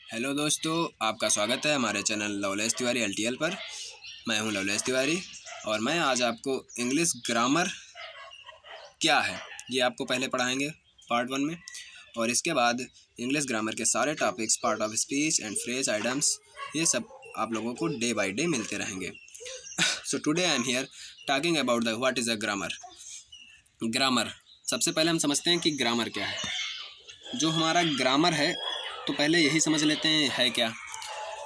Hello दोस्तों, आपका स्वागत है हमारे चैनल लवलेश तिवारी LTL पर। मैं हूं लवलेश तिवारी और मैं आज आपको इंग्लिश ग्रामर क्या है ये आपको पहले पढ़ाएंगे पार्ट 1 में, और इसके बाद इंग्लिश ग्रामर के सारे topics, part of speech and phrase, idioms, ये सब आप लोगों को डे बाय डे मिलते रहेंगे। सो today I am here talking about the what is a grammar. Grammar, सबसे पहले हम समझते हैं कि ग्रामर क्या है। जो हमारा ग्रामर है तो पहले यही समझ लेते हैं है क्या।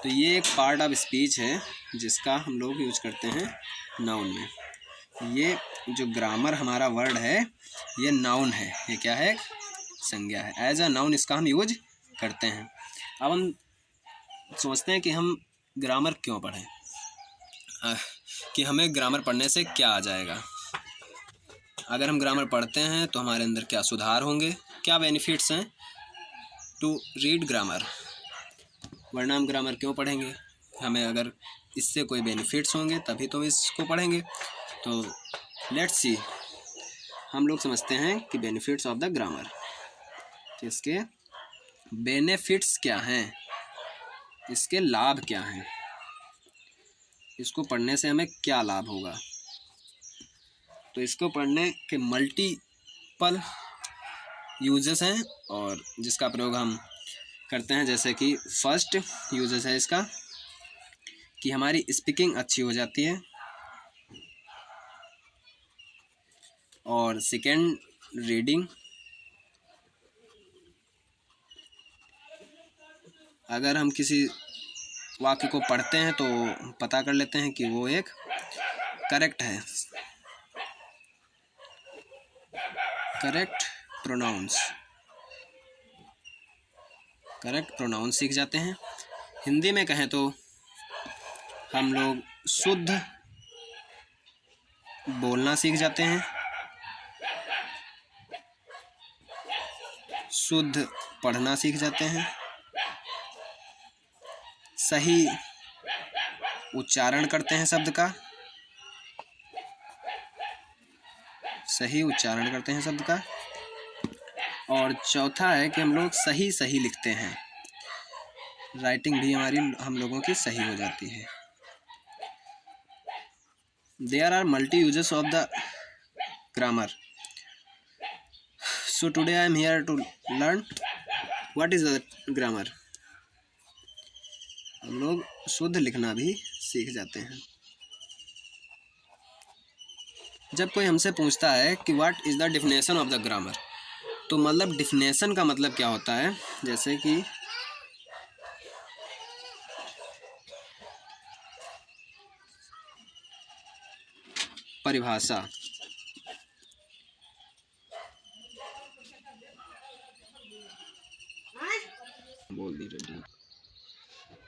तो ये एक पार्ट ऑफ स्पीच है जिसका हम लोग यूज करते हैं नाउन में। ये जो ग्रामर हमारा वर्ड है ये नाउन है, ये क्या है, संज्ञा है। एज अ नाउन इसका हम यूज करते हैं। अब हम सोचते हैं कि हम ग्रामर क्यों पढ़ें, कि हमें ग्रामर पढ़ने से क्या आ जाएगा। अगर हम ग्रामर पढ़ते हैं तो हमारे अंदर क्या सुधार होंगे, क्या बेनिफिट्स हैं टू रीड ग्रामर, वरना हम ग्रामर क्यों पढ़ेंगे। हमें अगर इससे कोई बेनिफिट्स होंगे तभी तो इसको पढ़ेंगे। तो लेट्स सी, हम लोग समझते हैं कि बेनिफिट्स ऑफ द ग्रामर, इसके बेनिफिट्स क्या हैं, इसके लाभ क्या हैं, इसको पढ़ने से हमें क्या लाभ होगा। तो इसको पढ़ने के मल्टीपल यूजेस हैं और जिसका प्रयोग हम करते हैं। जैसे कि फर्स्ट यूजेस है इसका कि हमारी स्पीकिंग अच्छी हो जाती है, और सेकेंड रीडिंग, अगर हम किसी वाक्य को पढ़ते हैं तो पता कर लेते हैं कि वो एक करेक्ट है, करेक्ट प्रोनाउंस सीख जाते हैं। हिंदी में कहें तो हम लोग शुद्ध बोलना सीख जाते हैं, शुद्ध पढ़ना सीख जाते हैं, सही उच्चारण करते हैं शब्द का, और चौथा है कि हम लोग सही लिखते हैं, राइटिंग भी हमारी हम लोगों की सही हो जाती है। There are multi uses of the grammar. So today I am here to learn what is the grammar. हम लोग शुद्ध लिखना भी सीख जाते हैं। जब कोई हमसे पूछता है कि what is the definition of the grammar, तो मतलब डेफिनेशन का मतलब क्या होता है, जैसे कि परिभाषा। बोल दी रेडी।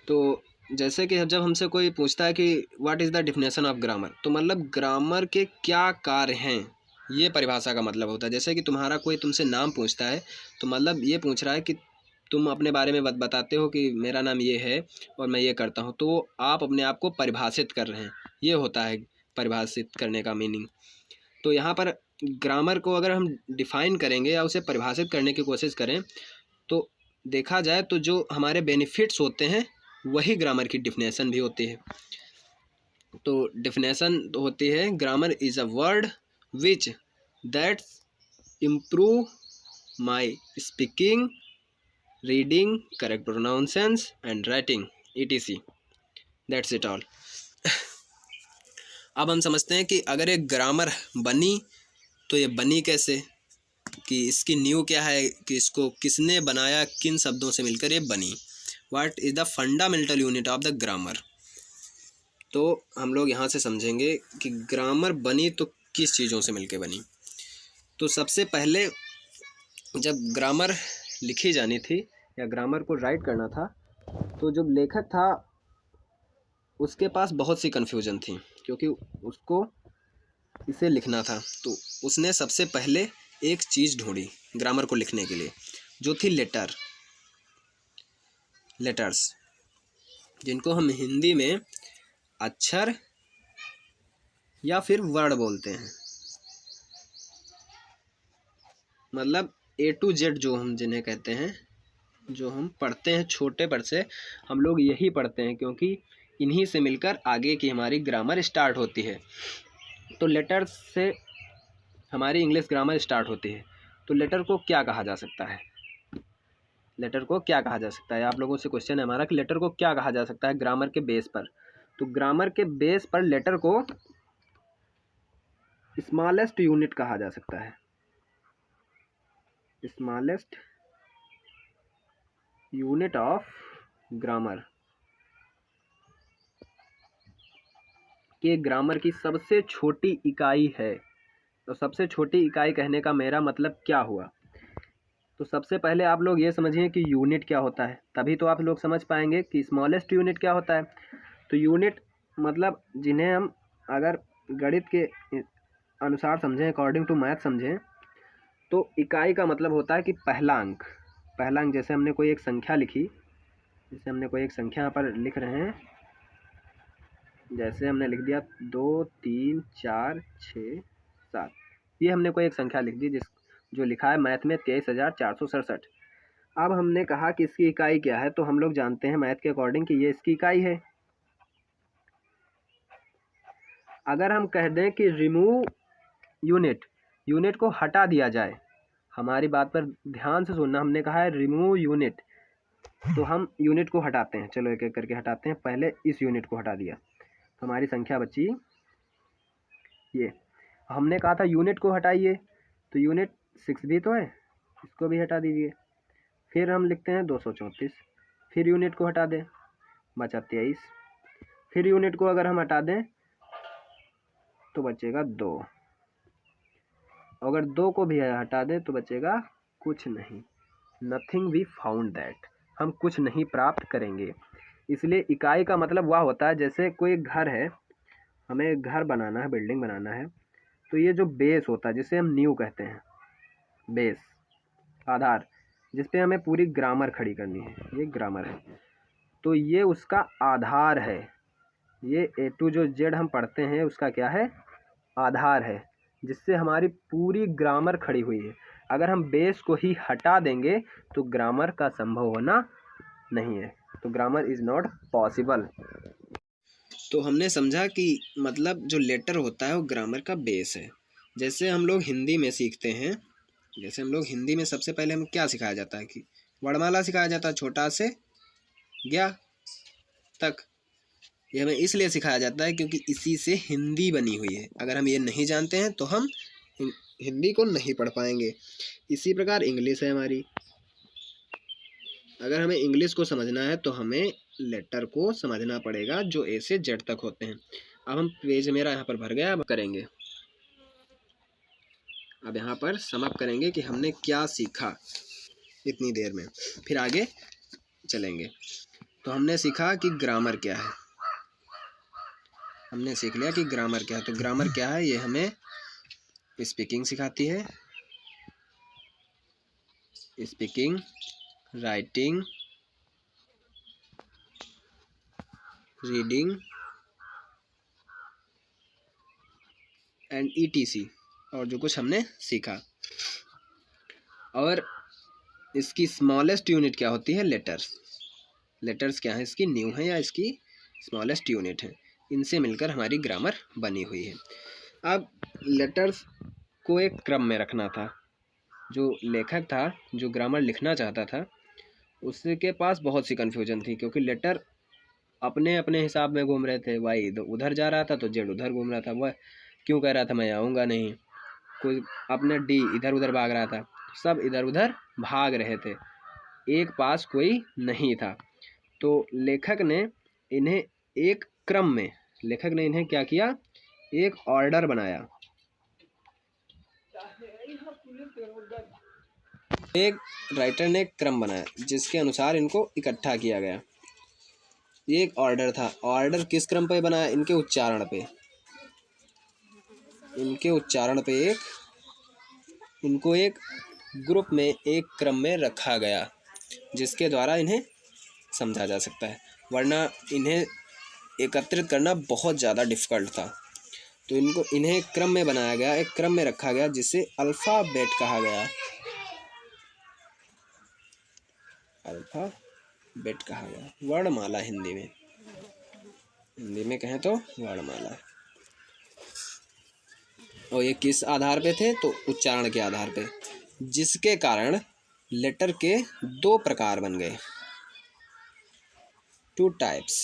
तो जैसे कि जब हमसे कोई पूछता है कि what is the definition of grammar, तो मतलब ग्रामर के क्या कार्य हैं, ये परिभाषा का मतलब होता है। जैसे कि तुम्हारा कोई तुमसे नाम पूछता है तो मतलब ये पूछ रहा है कि तुम अपने बारे में बताते हो कि मेरा नाम ये है और मैं ये करता हूँ, तो आप अपने आप को परिभाषित कर रहे हैं, ये होता है परिभाषित करने का मीनिंग। तो यहाँ पर ग्रामर को अगर हम डिफ़ाइन करेंगे या उसे परिभाषित करने की कोशिश करें तो देखा जाए तो जो हमारे बेनिफिट्स होते हैं वही ग्रामर की डिफिनेशन भी होती है। तो डिफिनेशन होती है grammar is a word which that improve my speaking, reading, correct pronunciation and writing etc. That's it all. अब हम समझते हैं कि अगर एक ग्रामर बनी तो ये बनी कैसे, कि इसकी नींव क्या है, कि इसको किसने बनाया, किन शब्दों से मिलकर ये बनी। What is the fundamental unit of the grammar. तो हम लोग यहाँ से समझेंगे कि ग्रामर बनी तो किस चीज़ों से मिलकर बनी। तो सबसे पहले जब ग्रामर लिखी जानी थी या ग्रामर को राइट करना था, तो जो लेखक था उसके पास बहुत सी कन्फ्यूजन थी, क्योंकि उसको इसे लिखना था। तो उसने सबसे पहले एक चीज़ ढूंढी ग्रामर को लिखने के लिए, जो थी लेटर्स, जिनको हम हिंदी में अक्षर या फिर वर्ड बोलते हैं। मतलब A to Z जो हम जिन्हें कहते हैं जो हम पढ़ते हैं छोटे पर से हम लोग यही पढ़ते हैं, क्योंकि इन्हीं से मिलकर आगे की हमारी ग्रामर स्टार्ट होती है। तो लेटर से हमारी इंग्लिश ग्रामर स्टार्ट होती है। तो लेटर को क्या कहा जा सकता है? लेटर को क्या कहा जा सकता है? आप लोगों से क्वेश्चन है हमारा कि लेटर को क्या कहा जा सकता है ग्रामर के बेस पर। तो ग्रामर के बेस पर लेटर को स्मॉलेस्ट यूनिट कहा जा सकता है। स्मॉलेस्ट यूनिट ऑफ ग्रामर, कि ग्रामर की सबसे छोटी इकाई है। तो सबसे छोटी इकाई कहने का मेरा मतलब क्या हुआ? तो सबसे पहले आप लोग ये समझिए कि यूनिट क्या होता है, तभी तो आप लोग समझ पाएंगे कि स्मॉलेस्ट यूनिट क्या होता है। तो यूनिट मतलब जिन्हें हम अगर गणित के अनुसार समझें, अकॉर्डिंग टू मैथ समझें, तो इकाई का मतलब होता है कि पहला अंक। पहला अंक, जैसे हमने कोई एक संख्या लिखी, जैसे हमने कोई एक संख्या यहाँ पर लिख रहे हैं, जैसे हमने लिख दिया 2 3 4 6 7, ये हमने कोई एक संख्या लिख दी जो लिखा है मैथ में 23,467। अब हमने कहा कि इसकी इकाई क्या है, तो हम लोग जानते हैं मैथ के अकॉर्डिंग कि ये इसकी इकाई है। अगर हम कह दें कि रिमूव यूनिट, यूनिट को हटा दिया जाए, हमारी बात पर ध्यान से सुनना, हमने कहा है रिमूव यूनिट, तो हम यूनिट को हटाते हैं। चलो एक एक करके हटाते हैं। पहले इस यूनिट को हटा दिया तो हमारी संख्या बची ये। हमने कहा था यूनिट को हटाइए, तो यूनिट 6 भी तो है, इसको भी हटा दीजिए। फिर हम लिखते हैं 234, फिर यूनिट को हटा दें, बचा 23। फिर यूनिट को अगर हम हटा दें तो बचेगा 2, अगर 2 को भी हटा दें तो बचेगा कुछ नहीं, नथिंग वी फाउंड दैट, हम कुछ नहीं प्राप्त करेंगे। इसलिए इकाई का मतलब वह होता है, जैसे कोई घर है, हमें घर बनाना है, बिल्डिंग बनाना है, तो ये जो बेस होता है जिसे हम नींव कहते हैं, बेस, आधार, जिस पे हमें पूरी ग्रामर खड़ी करनी है, ये ग्रामर है, तो ये उसका आधार है। ये A to जो Z हम पढ़ते हैं उसका क्या है? आधार है, जिससे हमारी पूरी ग्रामर खड़ी हुई है। अगर हम बेस को ही हटा देंगे तो ग्रामर का संभव होना नहीं है, तो ग्रामर इज़ नॉट पॉसिबल। तो हमने समझा कि मतलब जो लेटर होता है वो ग्रामर का बेस है। जैसे हम लोग हिंदी में सीखते हैं, जैसे हम लोग हिंदी में सबसे पहले हमें क्या सिखाया जाता है कि वर्णमाला सिखाया जाता है, छोटा से ज्ञ तक। ये हमें इसलिए सिखाया जाता है क्योंकि इसी से हिंदी बनी हुई है। अगर हम ये नहीं जानते हैं तो हम हिंदी को नहीं पढ़ पाएंगे। इसी प्रकार इंग्लिश है हमारी, अगर हमें इंग्लिश को समझना है तो हमें लेटर को समझना पड़ेगा जो ए से जेड तक होते हैं। अब हम पेज मेरा यहाँ पर भर गया, अब करेंगे, अब यहाँ पर समाप्त करेंगे कि हमने क्या सीखा इतनी देर में, फिर आगे चलेंगे। तो हमने सीखा कि ग्रामर क्या है, हमने सीख लिया कि ग्रामर क्या है। तो ग्रामर क्या है? ये हमें स्पीकिंग सिखाती है, speaking, writing, reading and ETC, और जो कुछ हमने सीखा। और इसकी स्मॉलेस्ट यूनिट क्या होती है? लेटर्स। लेटर्स क्या है? इसकी न्यू है या इसकी स्मॉलेस्ट यूनिट है। इनसे मिलकर हमारी ग्रामर बनी हुई है। अब लेटर्स को एक क्रम में रखना था। जो लेखक था, जो ग्रामर लिखना चाहता था, उसके पास बहुत सी कन्फ्यूजन थी, क्योंकि लेटर अपने अपने हिसाब में घूम रहे थे। वाई उधर जा रहा था तो जेड उधर घूम रहा था। वह क्यों कह रहा था मैं आऊँगा नहीं, कोई अपने डी इधर उधर भाग रहा था, सब इधर उधर भाग रहे थे, एक पास कोई नहीं था। तो लेखक ने इन्हें एक क्रम में, लेखक ने इन्हें क्या किया? एक ऑर्डर बनाया, एक राइटर ने एक क्रम बनाया जिसके अनुसार इनको इकट्ठा किया गया। ये एक ऑर्डर था। ऑर्डर किस क्रम पे बनाया? इनके उच्चारण पे, इनके उच्चारण पे इनको एक ग्रुप में, एक क्रम में रखा गया, जिसके द्वारा इन्हें समझा जा सकता है, वरना इन्हें एकत्रित करना बहुत ज़्यादा डिफ़िकल्ट था। तो इन्हें एक क्रम में बनाया गया, एक क्रम में रखा गया, जिसे अल्फ़ाबेट कहा गया। अल्फ़ाबेट कहा गया, वर्णमाला हिंदी में कहें तो वर्णमाला। और ये किस आधार पे थे, तो उच्चारण के आधार पे, जिसके कारण लेटर के दो प्रकार बन गए, 2 types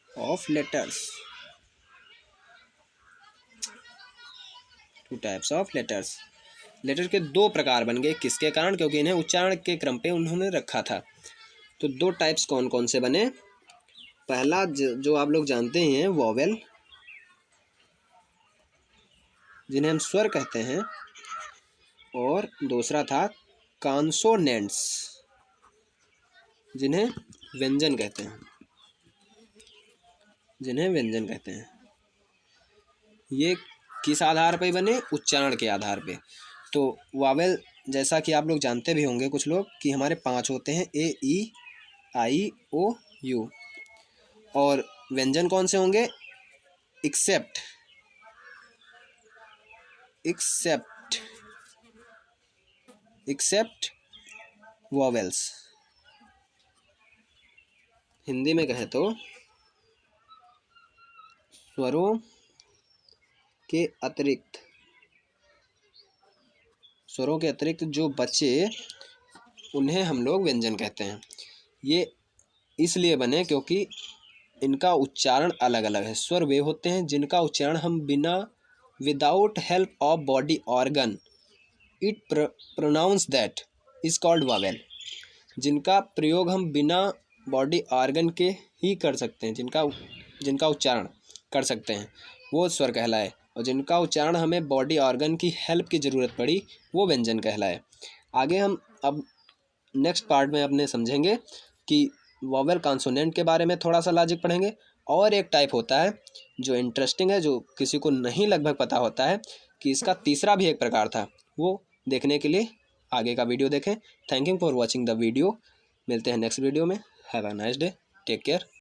of letters, 2 types of letters. Letter के दो प्रकार बन गए, किसके कारण, क्योंकि इन्हें उच्चारण के क्रम पे उन्होंने रखा था। तो 2 टाइप्स कौन कौन से बने, पहला जो आप लोग जानते ही हैं, वॉवेल, जिन्हें हम स्वर कहते हैं, और दूसरा था कॉन्सोनेंट्स, जिन्हें व्यंजन कहते हैं, ये किस आधार पर बने, उच्चारण के आधार पे। तो वॉवेल, जैसा कि आप लोग जानते भी होंगे कुछ लोग, कि हमारे 5 होते हैं, ए ई आई ओ यू। और व्यंजन कौन से होंगे, एक्सेप्ट वॉवेल्स। हिंदी में कहें तो स्वरों के अतिरिक्त जो बचे, उन्हें हम लोग व्यंजन कहते हैं। ये इसलिए बने क्योंकि इनका उच्चारण अलग अलग है। स्वर वे होते हैं जिनका उच्चारण हम without help of body organ it pronounce that is called vowel. जिनका प्रयोग हम बिना बॉडी ऑर्गन के ही कर सकते हैं, जिनका उच्चारण कर सकते हैं, वो स्वर कहलाए, और जिनका उच्चारण हमें बॉडी ऑर्गन की हेल्प की ज़रूरत पड़ी, वो व्यंजन कहलाए। आगे हम अब नेक्स्ट पार्ट में अपने समझेंगे कि वॉवेल कॉन्सोनेंट के बारे में थोड़ा सा लॉजिक पढ़ेंगे। और एक टाइप होता है जो इंटरेस्टिंग है, जो किसी को नहीं लगभग पता होता है, कि इसका तीसरा भी एक प्रकार था। वो देखने के लिए आगे का वीडियो देखें। Thank you for watching the video. मिलते हैं नेक्स्ट वीडियो में। Have a nice day, take care.